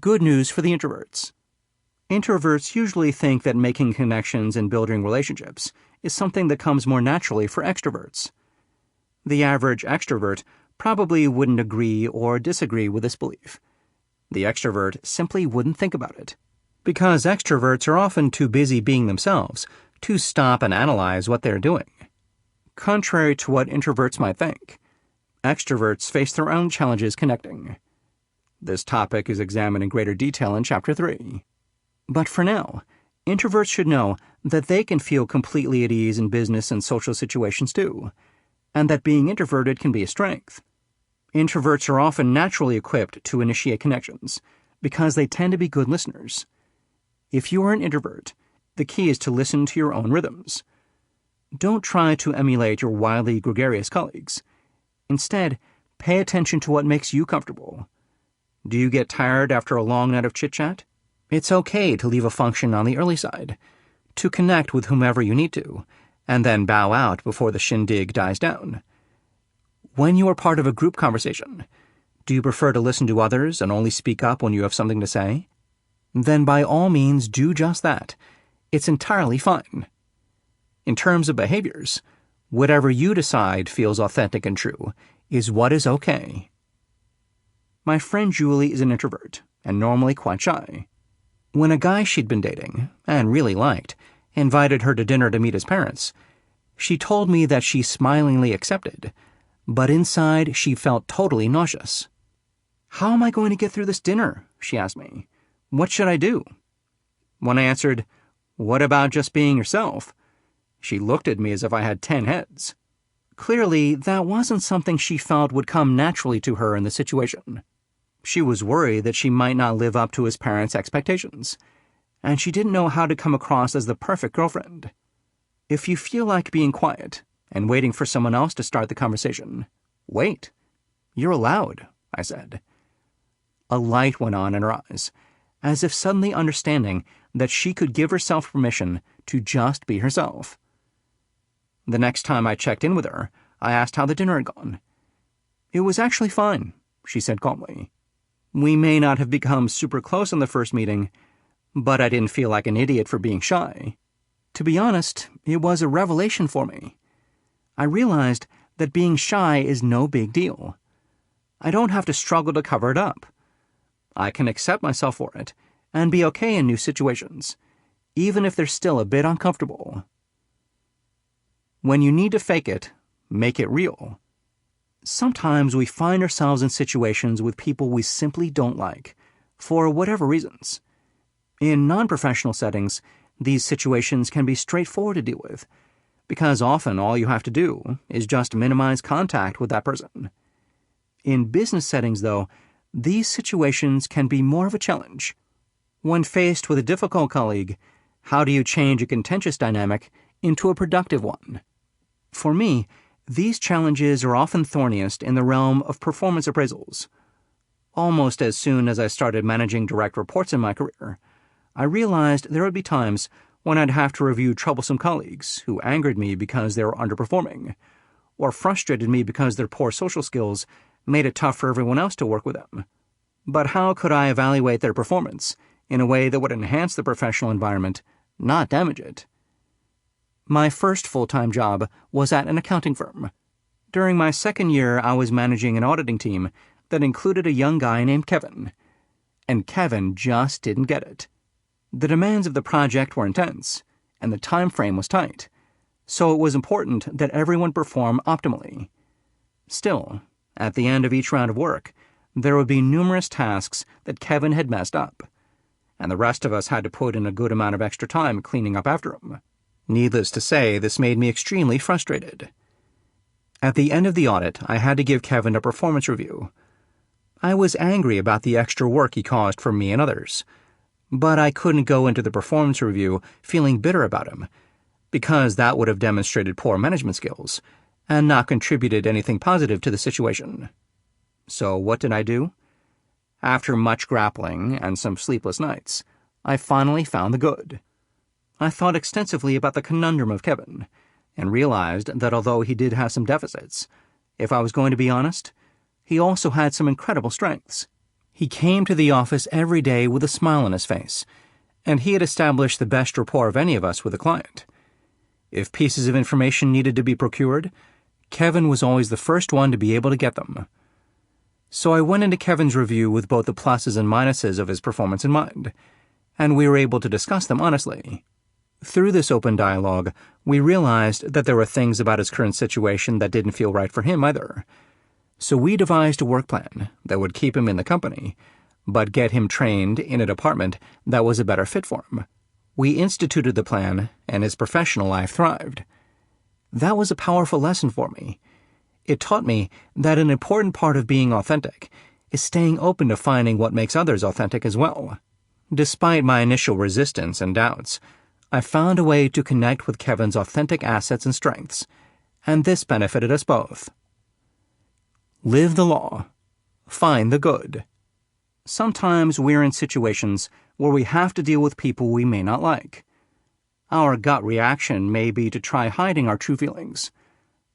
Good news for the introverts. Introverts usually think that making connections and building relationships is something that comes more naturally for extroverts. The average extrovert probably wouldn't agree or disagree with this belief. The extrovert simply wouldn't think about it, because extroverts are often too busy being themselves to stop and analyze what they're doing. Contrary to what introverts might think, extroverts face their own challenges connecting. This topic is examined in greater detail in Chapter 3. But for now, introverts should know that they can feel completely at ease in business and social situations too, and that being introverted can be a strength. Introverts are often naturally equipped to initiate connections because they tend to be good listeners. If you are an introvert, the key is to listen to your own rhythms. Don't try to emulate your wildly gregarious colleagues. Instead, pay attention to what makes you comfortable. Do you get tired after a long night of chit-chat? It's okay to leave a function on the early side, to connect with whomever you need to, and then bow out before the shindig dies down. When you are part of a group conversation, do you prefer to listen to others and only speak up when you have something to say? Then by all means do just that. It's entirely fine. In terms of behaviors, whatever you decide feels authentic and true is what is okay. My friend Julie is an introvert and normally quite shy. When a guy she'd been dating, and really liked, invited her to dinner to meet his parents, she told me that she smilingly accepted, but inside she felt totally nauseous. "How am I going to get through this dinner?" she asked me. "What should I do?" When I answered, "What about just being yourself?" she looked at me as if I had 10 heads. Clearly, that wasn't something she felt would come naturally to her in the situation. She was worried that she might not live up to his parents' expectations, and she didn't know how to come across as the perfect girlfriend. If you feel like being quiet and waiting for someone else to start the conversation, wait. You're allowed, I said. A light went on in her eyes, as if suddenly understanding that she could give herself permission to just be herself. The next time I checked in with her, I asked how the dinner had gone. "It was actually fine," she said calmly. "We may not have become super close in the first meeting, but I didn't feel like an idiot for being shy. To be honest, it was a revelation for me. I realized that being shy is no big deal. I don't have to struggle to cover it up. I can accept myself for it and be okay in new situations, even if they're still a bit uncomfortable. When you need to fake it, make it real. Sometimes we find ourselves in situations with people we simply don't like, for whatever reasons. In non-professional settings, these situations can be straightforward to deal with, because often all you have to do is just minimize contact with that person. In business settings, though, these situations can be more of a challenge. When faced with a difficult colleague, how do you change a contentious dynamic into a productive one? For me, these challenges are often thorniest in the realm of performance appraisals. Almost as soon as I started managing direct reports in my career, I realized there would be times when I'd have to review troublesome colleagues who angered me because they were underperforming, or frustrated me because their poor social skills made it tough for everyone else to work with them. But how could I evaluate their performance in a way that would enhance the professional environment, not damage it? My first full-time job was at an accounting firm. During my second year, I was managing an auditing team that included a young guy named Kevin. And Kevin just didn't get it. The demands of the project were intense, and the time frame was tight, so it was important that everyone perform optimally. Still, at the end of each round of work, there would be numerous tasks that Kevin had messed up, and the rest of us had to put in a good amount of extra time cleaning up after him. Needless to say, this made me extremely frustrated. At the end of the audit, I had to give Kevin a performance review. I was angry about the extra work he caused for me and others, but I couldn't go into the performance review feeling bitter about him, because that would have demonstrated poor management skills and not contributed anything positive to the situation. So what did I do? After much grappling and some sleepless nights, I finally found the good. I thought extensively about the conundrum of Kevin, and realized that although he did have some deficits, if I was going to be honest, he also had some incredible strengths. He came to the office every day with a smile on his face, and he had established the best rapport of any of us with a client. If pieces of information needed to be procured, Kevin was always the first one to be able to get them. So I went into Kevin's review with both the pluses and minuses of his performance in mind, and we were able to discuss them honestly. Through this open dialogue, we realized that there were things about his current situation that didn't feel right for him either. So we devised a work plan that would keep him in the company, but get him trained in a department that was a better fit for him. We instituted the plan, and his professional life thrived. That was a powerful lesson for me. It taught me that an important part of being authentic is staying open to finding what makes others authentic as well. Despite my initial resistance and doubts, I found a way to connect with Kevin's authentic assets and strengths, and this benefited us both. Live the law. Find the good. Sometimes we're in situations where we have to deal with people we may not like. Our gut reaction may be to try hiding our true feelings,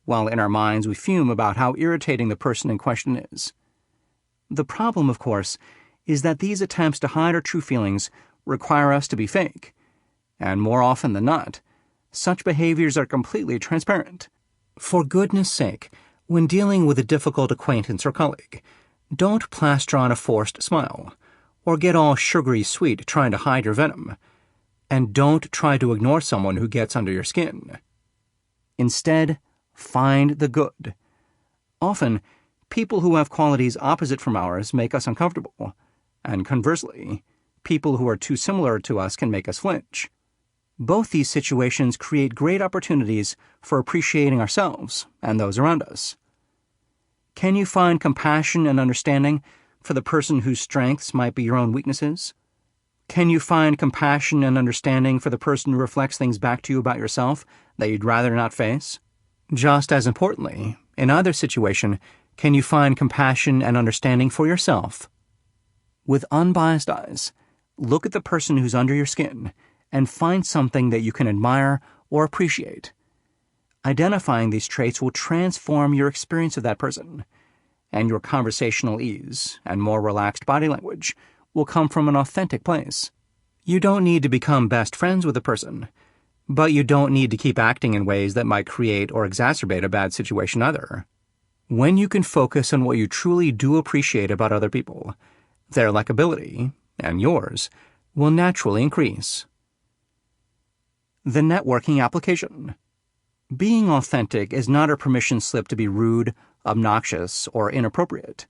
while in our minds we fume about how irritating the person in question is. The problem, of course, is that these attempts to hide our true feelings require us to be fake, and more often than not, such behaviors are completely transparent. For goodness sake, when dealing with a difficult acquaintance or colleague, don't plaster on a forced smile, or get all sugary sweet trying to hide your venom, and don't try to ignore someone who gets under your skin. Instead, find the good. Often, people who have qualities opposite from ours make us uncomfortable, and conversely, people who are too similar to us can make us flinch. Both these situations create great opportunities for appreciating ourselves and those around us. Can you find compassion and understanding for the person whose strengths might be your own weaknesses? Can you find compassion and understanding for the person who reflects things back to you about yourself that you'd rather not face? Just as importantly, in either situation, can you find compassion and understanding for yourself? With unbiased eyes, look at the person who's under your skin and find something that you can admire or appreciate. Identifying these traits will transform your experience of that person, and your conversational ease and more relaxed body language will come from an authentic place. You don't need to become best friends with a person, but you don't need to keep acting in ways that might create or exacerbate a bad situation either. When you can focus on what you truly do appreciate about other people, their likability, and yours, will naturally increase. The networking application. Being authentic is not a permission slip to be rude, obnoxious, or inappropriate.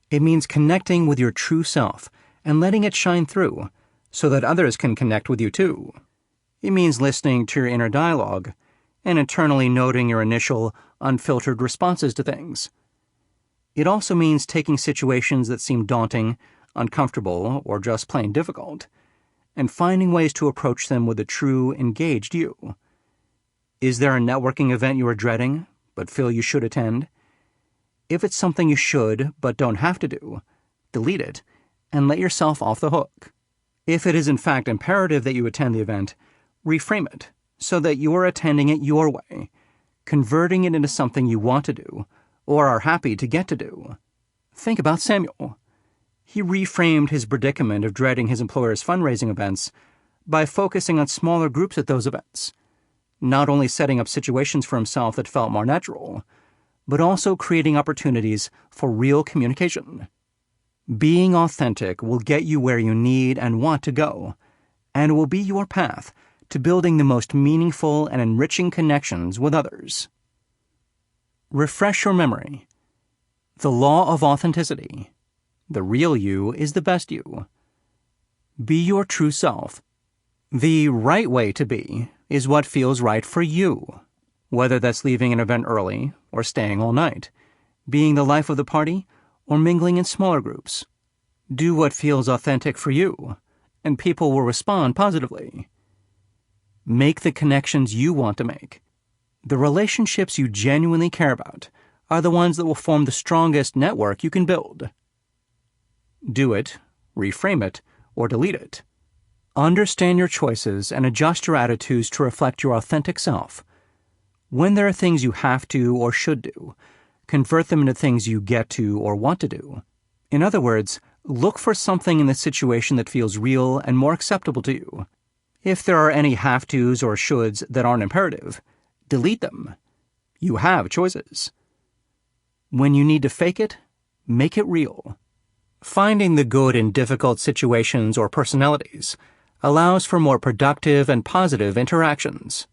It means connecting with your true self and letting it shine through so that others can connect with you too. It means listening to your inner dialogue and internally noting your initial, unfiltered responses to things. It also means taking situations that seem daunting, uncomfortable, or just plain difficult, and finding ways to approach them with a true, engaged you. Is there a networking event you are dreading, but feel you should attend? If it's something you should, but don't have to do, delete it, and let yourself off the hook. If it is in fact imperative that you attend the event, reframe it so that you are attending it your way, converting it into something you want to do, or are happy to get to do. Think about Samuel. He reframed his predicament of dreading his employer's fundraising events by focusing on smaller groups at those events, not only setting up situations for himself that felt more natural, but also creating opportunities for real communication. Being authentic will get you where you need and want to go, and will be your path to building the most meaningful and enriching connections with others. Refresh your memory. The law of authenticity. The real you is the best you. Be your true self. The right way to be is what feels right for you, whether that's leaving an event early or staying all night, being the life of the party, or mingling in smaller groups. Do what feels authentic for you, and people will respond positively. Make the connections you want to make. The relationships you genuinely care about are the ones that will form the strongest network you can build. Do it, reframe it, or delete it. Understand your choices and adjust your attitudes to reflect your authentic self. When there are things you have to or should do, convert them into things you get to or want to do. In other words, Look for something in the situation that feels real and more acceptable to you. If there are any have-tos or shoulds that aren't imperative, delete them. You have choices. When you need to fake it, make it real. Finding the good in difficult situations or personalities allows for more productive and positive interactions.